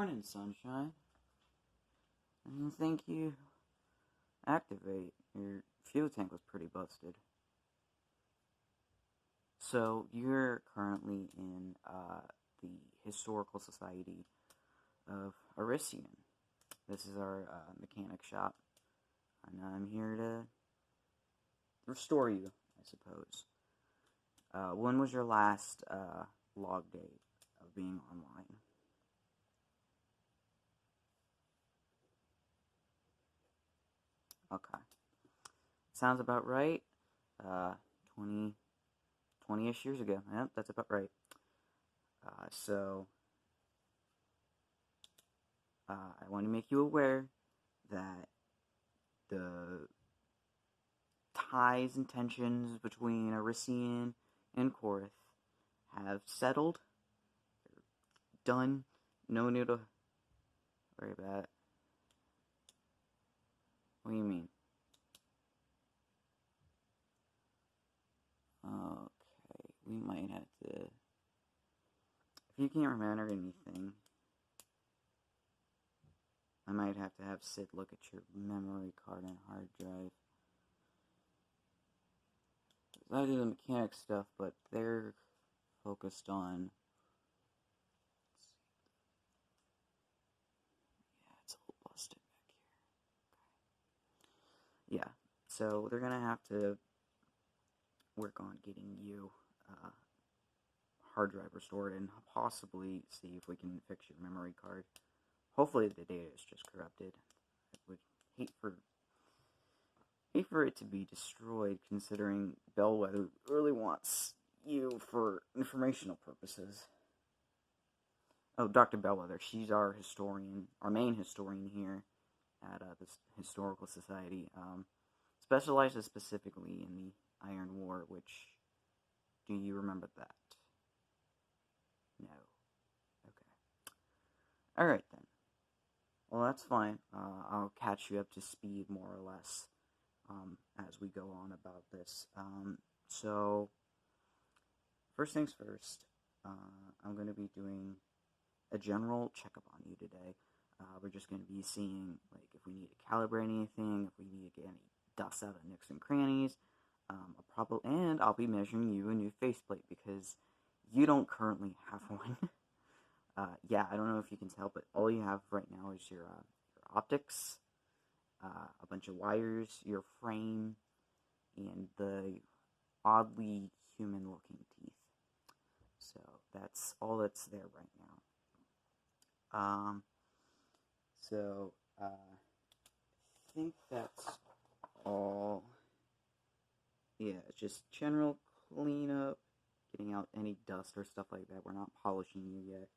morning, sunshine. I didn't think you activate. Your fuel tank was pretty busted. So, you're currently in the Historical Society of Arisian. This is our mechanic shop, and I'm here to restore you, I suppose. When was your last log date of being online? Okay. Sounds about right. Uh, 20, 20-ish years ago. Yep, that's about right. So, I want to make you aware that the ties and tensions between Arisian and Korith have settled. They're done. No need to worry about it. What do you mean? Okay, we might have to... If you can't remember anything, I might have to have Sid look at your memory card and hard drive. I do the mechanic stuff, but they're focused on... Yeah, it's all busted back here. Okay. Yeah, so they're gonna have to work on getting you hard drive restored and possibly see if we can fix your memory card. Hopefully the data is just corrupted. I would hate for it to be destroyed, considering Bellwether really wants you for informational purposes. Oh, Dr. Bellwether, she's our historian, our main historian here at this Historical Society. Specializes specifically in the Iron War, which, do you remember that? No. Okay. Alright then. Well, that's fine. I'll catch you up to speed, more or less, as we go on about this. So, first things first, I'm going to be doing a general checkup on you today. We're just going to be seeing, like, if we need to calibrate anything, if we need to get any dust out of nooks and crannies, and I'll be measuring you a new faceplate, because you don't currently have one. Yeah, I don't know if you can tell, but all you have right now is your optics, a bunch of wires, your frame, and the oddly human-looking teeth. So that's all that's there right now. I think that's all. Yeah, just general cleanup, getting out any dust or stuff like that. We're not polishing you yet.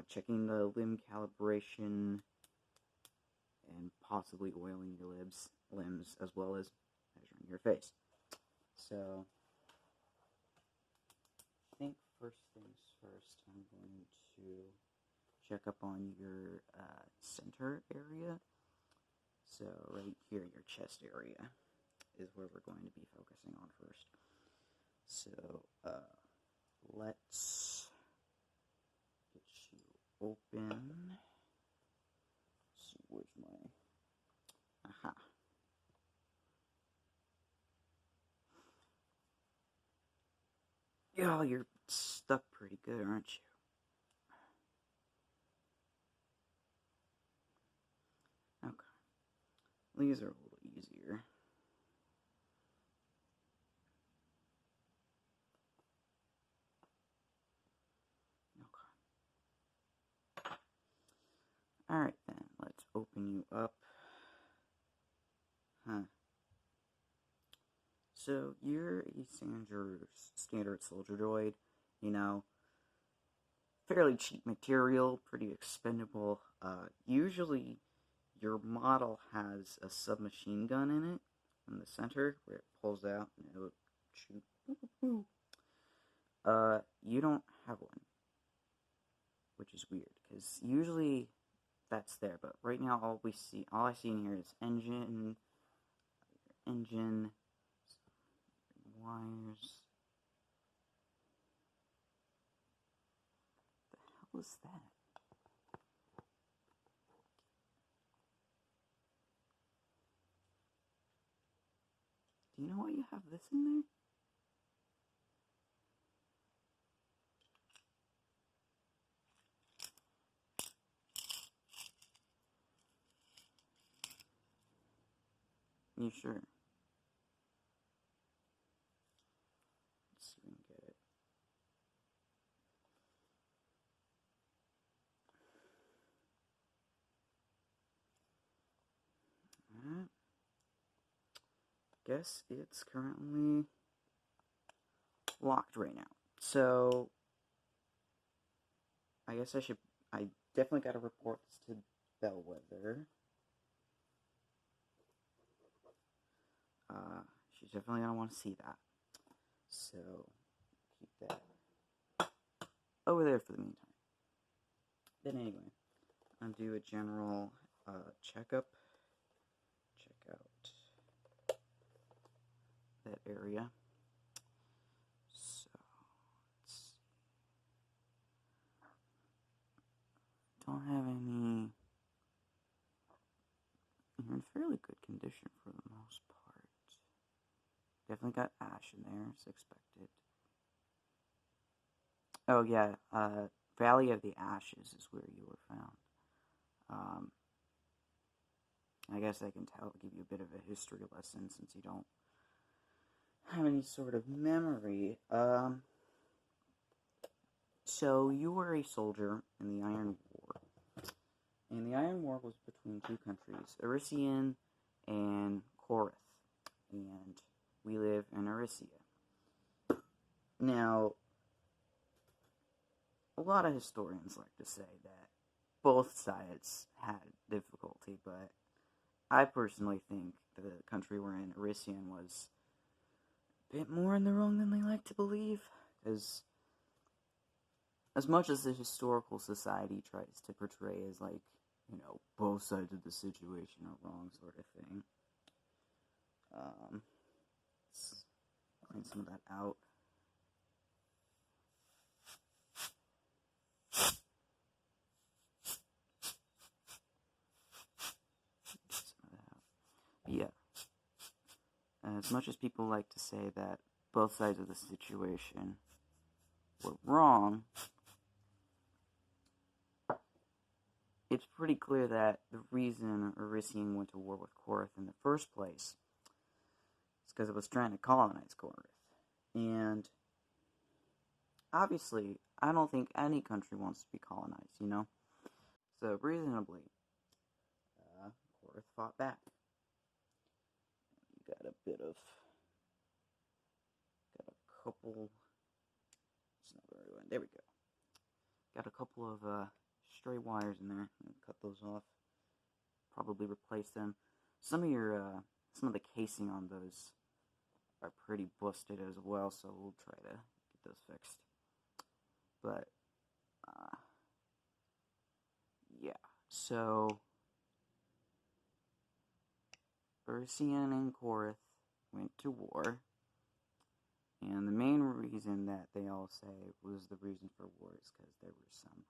Checking the limb calibration, and possibly oiling your limbs, as well as measuring your face. So, I think first things first, I'm going to check up on your center area. So, right here, your chest area is where we're going to be focusing on first. So, let's get you open. Let's see, where's my... Aha. Yeah, you're stuck pretty good, aren't you? Okay. These are a little easier. Okay. Alright then, let's open you up. So, you're a standard soldier droid, you know, fairly cheap material, pretty expendable. Usually, your model has a submachine gun in it, in the center, where it pulls out and it'll shoot. You don't have one, which is weird, because usually that's there, but right now all I see in here is engine, wires. The hell is that? Do you know why you have this in there? You sure? Let's see if we can get it. Alright. Guess it's currently locked right now. So, I guess I definitely gotta report this to Bellwether. She's definitely gonna want to see that. So, keep that over there for the meantime. Then anyway, I'm do a general checkup. Check out that area. So, let's see. Don't have any. You're in fairly good condition for the most part. Definitely got ash in there, as expected. Oh yeah, Valley of the Ashes is where you were found. I guess I can give you a bit of a history lesson since you don't have any sort of memory. So you were a soldier in the Iron War. And the Iron War was between two countries, Arisian and Korith. And we live in Arisia. Now, a lot of historians like to say that both sides had difficulty, but I personally think the country we're in, Arisian, was a bit more in the wrong than they like to believe, because as much as the historical society tries to portray as, like, you know, both sides of the situation are wrong sort of thing, let's clean some of that out. Yeah. As much as people like to say that both sides of the situation were wrong, it's pretty clear that the reason Arisian went to war with Korith in the first place is because it was trying to colonize Korith. And obviously, I don't think any country wants to be colonized, you know? So, reasonably, Korith fought back. You got a couple, it's not very well, there we go. Got a couple of, stray wires in there. Cut those off. Probably replace them. Some of the casing on those are pretty busted as well, so we'll try to get those fixed. But, yeah. So, Ursian and Korith went to war, and the main reason that they all say was the reason for war is because there was some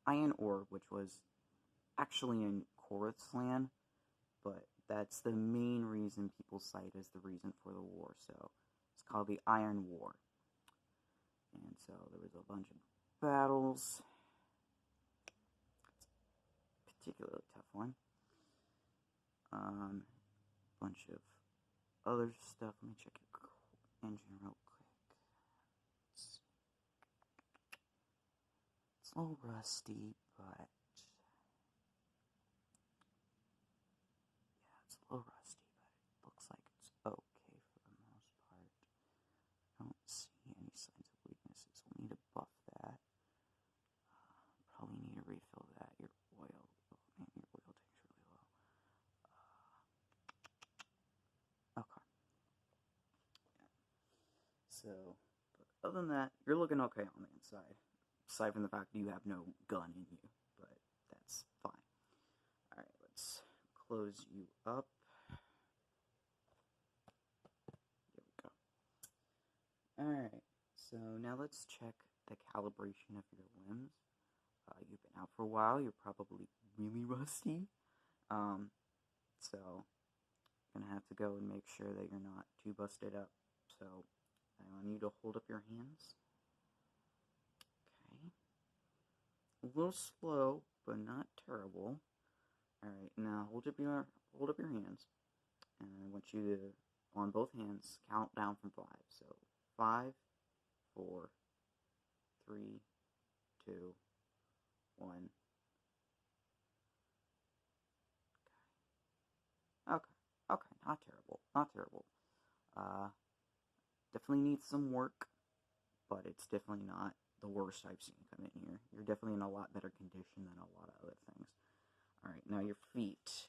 iron ore, which was actually in Korith's land, but that's the main reason people cite as the reason for the war, so it's called the Iron War. And so there was a bunch of battles. It's a particularly tough one. Bunch of other stuff. Let me check your engine real quick. It's a little rusty, but yeah, it's a little rusty, but it looks like it's okay for the most part. I don't see any signs of weaknesses. We'll need to buff that. Probably need to refill that. Your oil, oh man, your oil tank's really low. Okay. Yeah. So, but other than that, you're looking okay on the inside. Aside from the fact that you have no gun in you, but that's fine. Alright, let's close you up. There we go. Alright, so now let's check the calibration of your limbs. You've been out for a while, you're probably really rusty. So, You're gonna have to go and make sure that you're not too busted up. So I want you to hold up your hands. Okay. A little slow, but not terrible. Alright, now hold up your hands. And I want you to, on both hands, count down from 5. So 5, 4, 3, 2, 1. Okay. Okay, not terrible. Not terrible. Definitely needs some work, but it's definitely not the worst I've seen come in here. You're definitely in a lot better condition than a lot of other things. Alright, now your feet.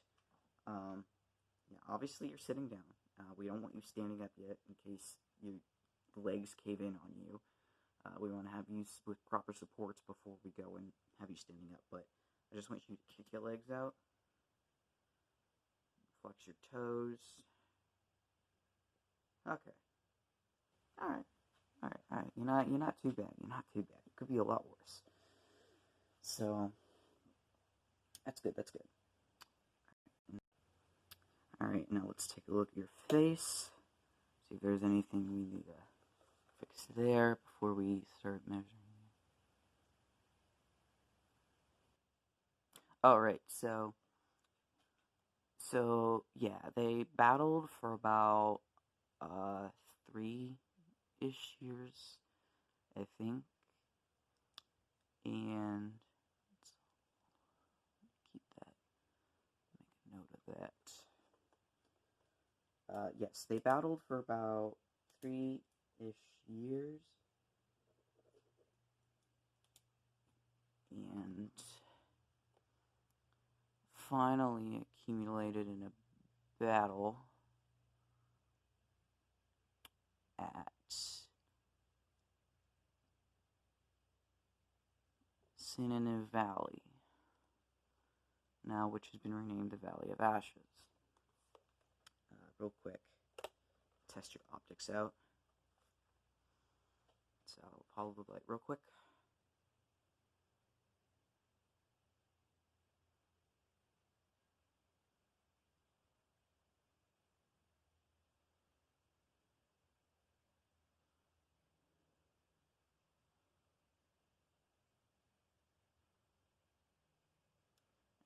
Yeah, obviously you're sitting down. We don't want you standing up yet in case your legs cave in on you. We want to have you with proper supports before we go and have you standing up. But I just want you to kick your legs out, flex your toes. Okay. All right. All right. All right. You're not too bad. You're not too bad. It could be a lot worse. So that's good. That's good. All right. Now let's take a look at your face. See if there's anything we need to fix there before we start measuring. All right. So yeah, they battled for about 3-ish years, I think, and let's keep that. Make a note of that. Yes, they battled for about 3-ish years, and finally accumulated in a battle at Synonym Valley, now which has been renamed the Valley of Ashes. Real quick, test your optics out. So follow the light real quick.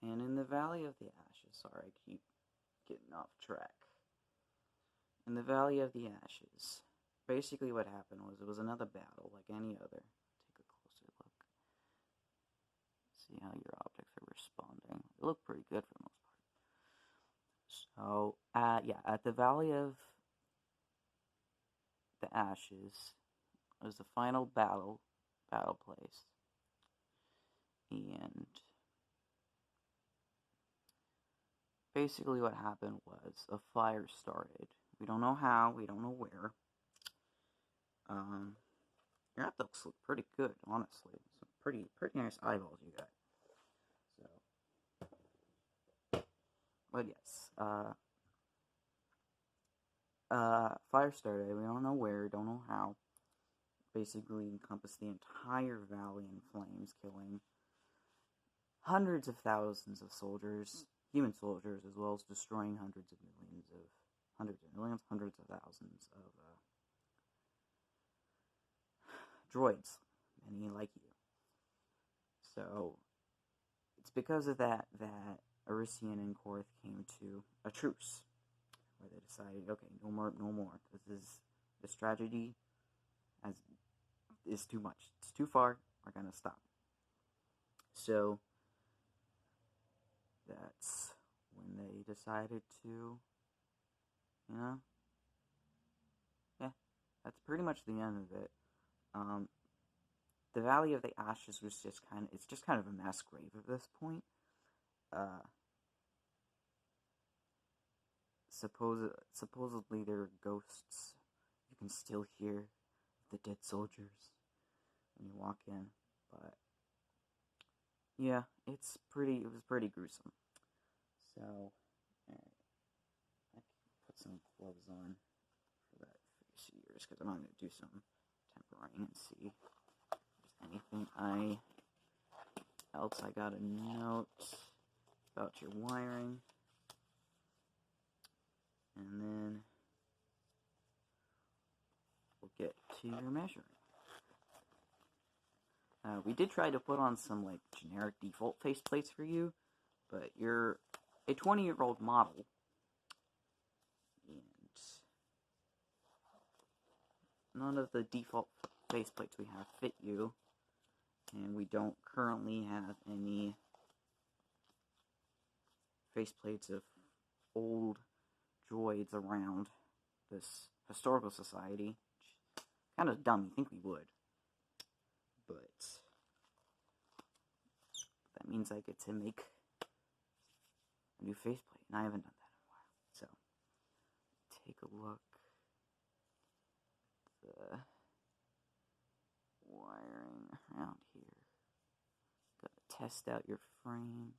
And in the Valley of the Ashes, sorry, I keep getting off track. In the Valley of the Ashes, basically what happened was it was another battle like any other. Take a closer look. See how your optics are responding. They look pretty good for the most part. So, yeah, at the Valley of the Ashes was the final battle place. And basically what happened was a fire started. We don't know how, we don't know where. Your optics look pretty good, honestly. Some pretty nice eyeballs you got. So, but yes, fire started. We don't know where, don't know how. Basically encompassed the entire valley in flames, killing hundreds of thousands of soldiers, human soldiers, as well as destroying hundreds of thousands of droids, many like you. So it's because of that Arisian and Korth came to a truce, where they decided, okay, no more. This tragedy is too much. It's too far. We're gonna stop. So that's when they decided to, yeah, that's pretty much the end of it. The Valley of the Ashes was it's just kind of a mass grave at this point. Supposedly there are ghosts. You can still hear the dead soldiers when you walk in, but yeah, it was pretty gruesome. So, alright, I put some gloves on for that face of yours, because I'm going to do some tempering and see if there's anything else I got a note about your wiring. And then we'll get to your measuring. We did try to put on some like generic default faceplates for you, but you're a 20-year-old model, and none of the default faceplates we have fit you, and we don't currently have any faceplates of old droids around this historical society. Kind of dumb, you think we would. But that means I get to make a new faceplate, and I haven't done that in a while. So, take a look at the wiring around here. Gotta test out your frame.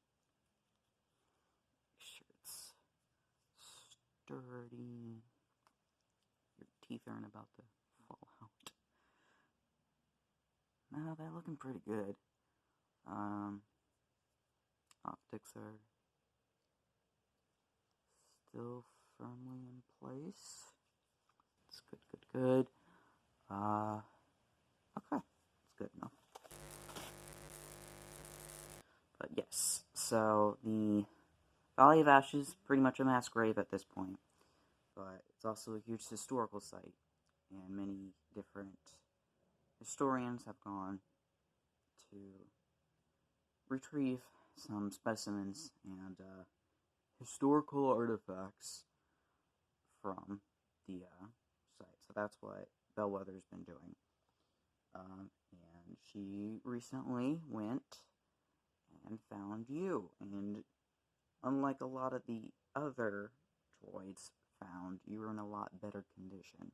Make sure it's sturdy. Your teeth aren't about to fall out. No, they're looking pretty good. Optics are still firmly in place. It's good, good, good. Okay, it's good enough. But yes, so the Valley of Ashes is pretty much a mass grave at this point, but it's also a huge historical site, and many different historians have gone to retrieve some specimens and historical artifacts from the site. So that's what Bellwether's been doing. And she recently went and found you. And unlike a lot of the other droids found, you were in a lot better condition.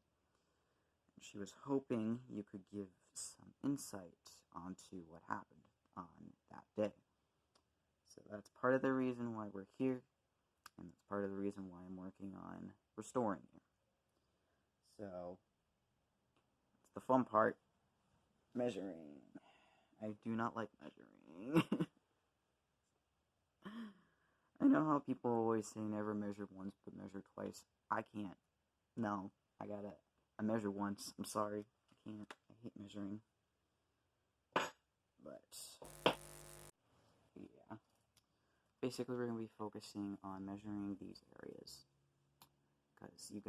She was hoping you could give some insight onto what happened on that day. So that's part of the reason why we're here, and that's part of the reason why I'm working on restoring you. So, it's the fun part, measuring. I do not like measuring. I know how people always say never measure once, but measure twice. I can't. No, I measure once. I'm sorry. I can't. I hate measuring. But, yeah. Basically, we're going to be focusing on measuring these areas. Because you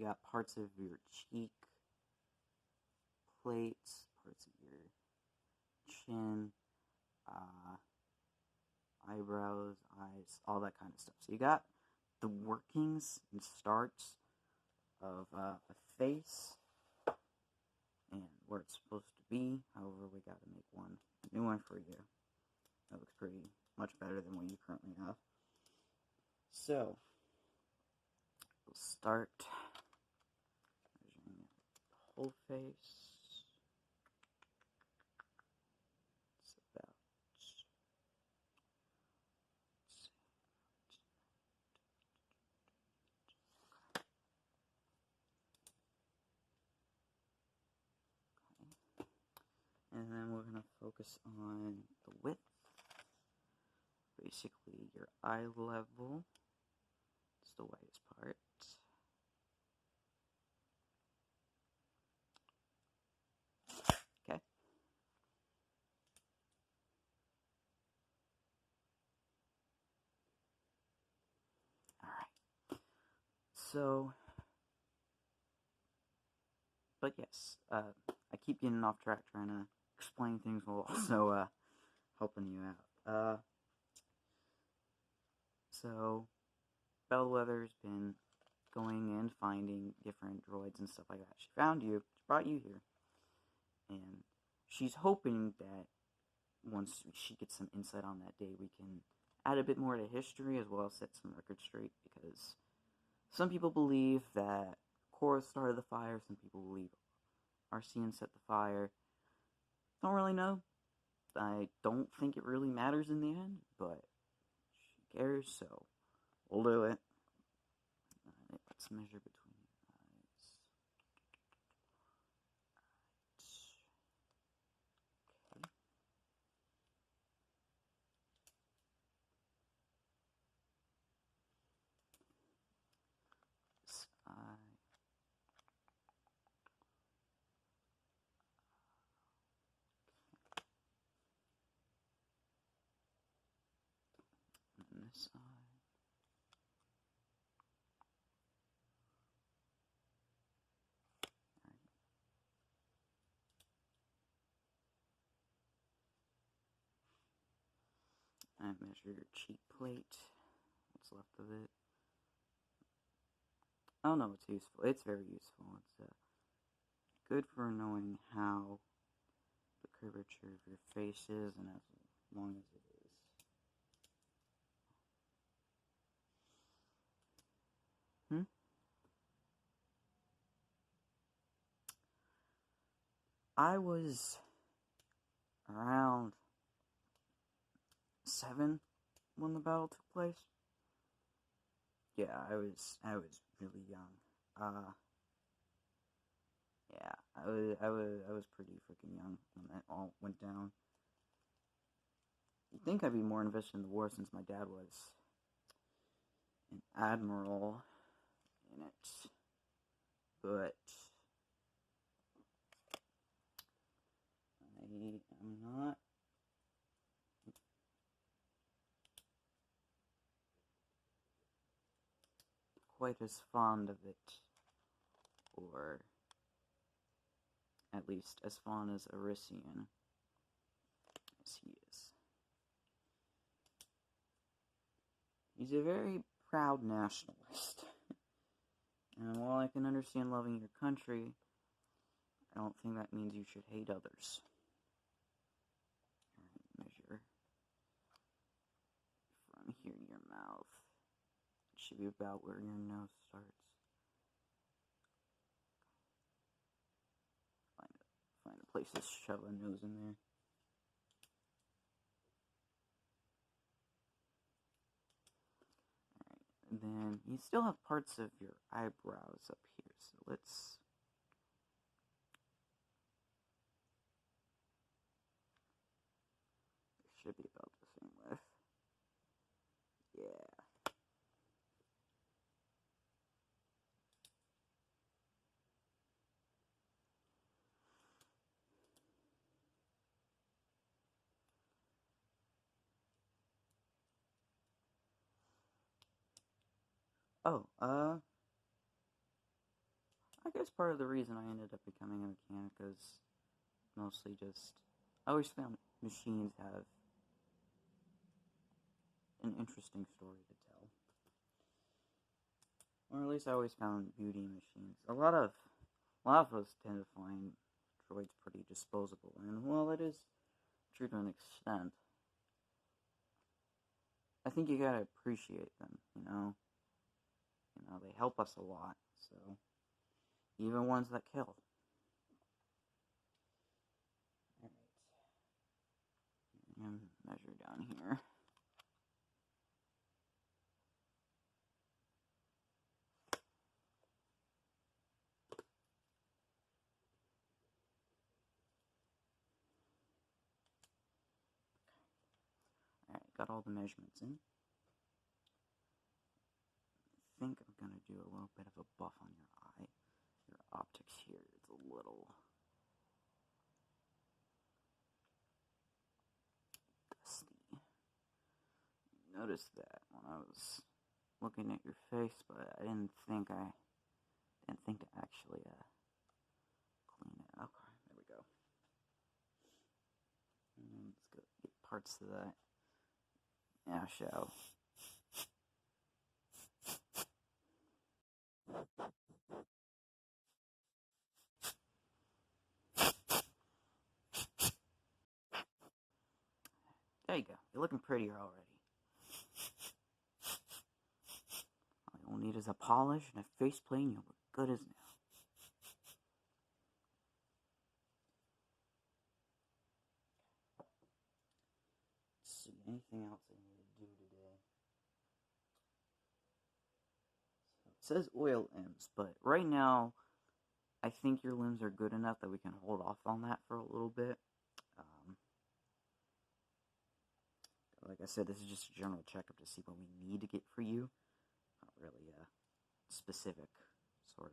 got parts of your cheek plates, parts of your chin, eyebrows, eyes, all that kind of stuff. So you got the workings and starts of a face and where it's supposed to be. However, we got to make a new one for you. That looks pretty much better than what you currently have. So, we'll start measuring the whole face. It's about and then we're going to focus on the width, basically your eye level. It's the widest part. Okay. Alright. So, but yes, I keep getting off track trying to explain things while also helping you out. So, Bellwether's been going and finding different droids and stuff like that. She found you, she brought you here, and she's hoping that once she gets some insight on that day, we can add a bit more to history as well as set some records straight, because some people believe that Korra started the fire, some people believe Arcene set the fire. Don't really know. I don't think it really matters in the end, but she cares, so we'll do it. Alright, let's measure between your eyes. Okay. this side. I measure your cheek plate, what's left of it. Oh no, it's useful. It's very useful. It's good for knowing how the curvature of your face is, and as long as it is. I was around 7 when the battle took place. Yeah, I was really young. Yeah, I was pretty freaking young when that all went down. You'd think I'd be more invested in the war since my dad was an admiral in it, but I am not quite as fond of it, or at least as fond as Arisian as he is. He's a very proud nationalist. And while I can understand loving your country, I don't think that means you should hate others. Alright, measure from here to your mouth. It should be about where your nose starts. Find a place to shove a nose in there. Alright, and then you still have parts of your eyebrows up here, so let's... It should be about the same width. Yeah. Oh, I guess part of the reason I ended up becoming a mechanic is mostly just, I always found machines have an interesting story to tell. Or at least I always found beauty in machines. A lot of us tend to find droids pretty disposable, and while it is true to an extent, I think you gotta appreciate them, you know? They help us a lot, so even ones that kill. Alright. Measure down here. Alright, got all the measurements in. I think I'm gonna do a little bit of a buff on your eye. Your optics here is a little dusty. Noticed that when I was looking at your face, but I didn't think to actually clean it. Okay, there we go. And let's go get parts of that ash out. There you go. You're looking prettier already. All you'll need is a polish and a faceplate, and you'll look good as new. Let's see, anything else I need to do today? So it says oil limbs, but right now, I think your limbs are good enough that we can hold off on that for a little bit. Like I said, this is just a general checkup to see what we need to get for you. Not really a specific sort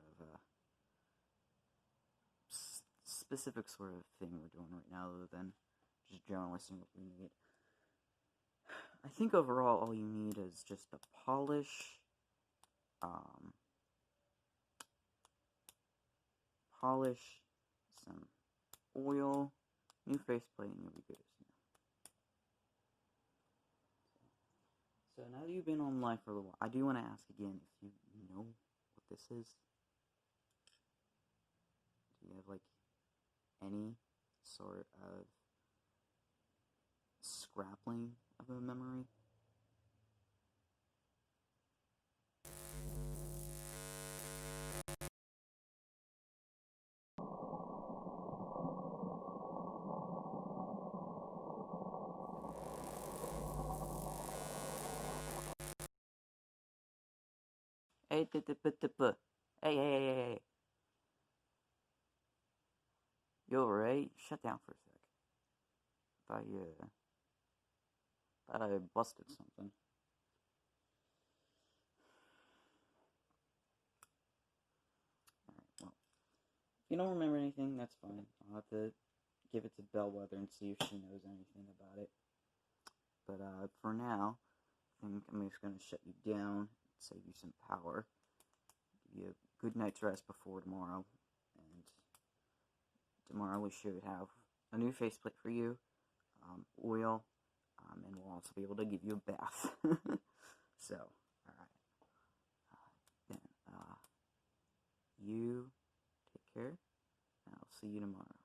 of thing we're doing right now, other than just generally seeing what we need. I think overall all you need is just a polish, some oil, new faceplate, and you'll be good as new. So now that you've been on live for a little while, I do want to ask again if you know what this is. Do you have like any sort of scrappling of a memory? Hey, hey, hey, hey, hey. You alright? Shut down for a sec. Thought I busted something. Alright, well, if you don't remember anything, that's fine. I'll have to give it to Bellwether and see if she knows anything about it. But for now, I think I'm just going to shut you down, save you some power, give you a good night's rest before tomorrow, and tomorrow we should have a new faceplate for you, oil, and we'll also be able to give you a bath. So, alright. Then, you take care, and I'll see you tomorrow.